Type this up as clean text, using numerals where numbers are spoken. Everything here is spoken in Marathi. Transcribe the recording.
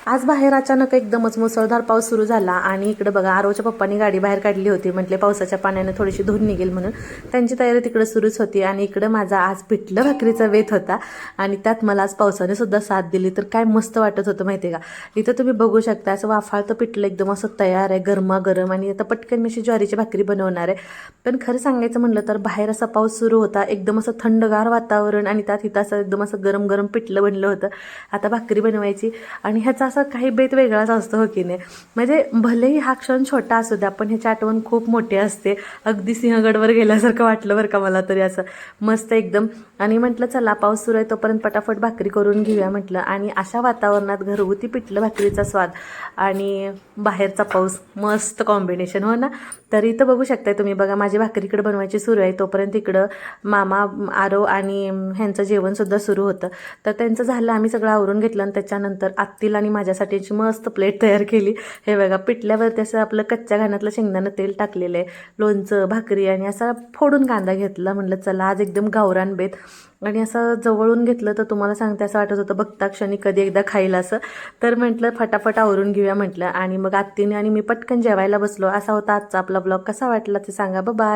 आज बाहेर अचानक एकदमच मुसळधार पाऊस सुरू झाला आणि इकडे बघा आरोच्या पप्पांनी गाडी बाहेर काढली होती. म्हटले पावसाच्या पाण्याने थोडीशी धूळ निघेल म्हणून त्यांची तयारी तिकडे सुरूच होती. आणि इकडे माझा आज पिठलं भाकरीचा वेध होता आणि त्यात मला आज पावसाने सुद्धा साथ दिली. तर काय मस्त वाटत होतं माहिती आहे का. इथं तुम्ही बघू शकता असं वाफाळतं पिठलं एकदम असं तयार आहे गरमागरम. आणि आता पटकन मी अशी ज्वारीची भाकरी बनवणार आहे. पण खरं सांगायचं म्हटलं तर बाहेर असा पाऊस सुरू होता, एकदम असं थंडगार वातावरण आणि त्यात इथं असं एकदम असं गरम गरम पिठलं बनलं होतं. आता भाकरी बनवायची आणि ह्याचा असा काही बेत वेगळाच असतो हो की नाही. म्हणजे भलेही हा क्षण छोटा असू द्या पण ह्याची आठवण खूप मोठी असते. अगदी सिंहगडवर गेल्यासारखं वाटलं बरं का मला तरी असं मस्त एकदम. आणि म्हटलं चला पाऊस सुरू आहे तोपर्यंत पटापट भाकरी करून घेऊया म्हटलं. आणि अशा वातावरणात घरगुती पिठलं भाकरीचा स्वाद आणि बाहेरचा पाऊस मस्त कॉम्बिनेशन हो ना. तर इथं बघू शकताय तुम्ही बघा माझी भाकरीकडे बनवायची सुरू आहे तोपर्यंत इकडं मामा आरो आणि ह्यांचं जेवणसुद्धा सुरू होतं. तर त्यांचं झालं, आम्ही सगळं आवरून घेतलं आणि त्याच्यानंतर आत्तीला आणि माझ्यासाठीची मस्त प्लेट तयार केली. हे बघा पिठल्यावरती असं आपलं कच्च्या घाण्यातलं शेंगदाणं तेल टाकलेलं आहे, लोणचं भाकरी आणि असा फोडून कांदा घेतला. म्हटलं चला आज एकदम गावरान बेत. आणि असं जवळून घेतलं तर तुम्हाला सांगते असं वाटत होतं बघता क्षणी कधी एकदा खाईल असं. तर म्हटलं फटाफट आवरून घेऊया म्हटलं आणि मग आत्तीने आणि मी पटकन जेवायला बसलो. असा होता आजचा आपला ब्लॉग. कसा वाटला ते सांगा. बाय.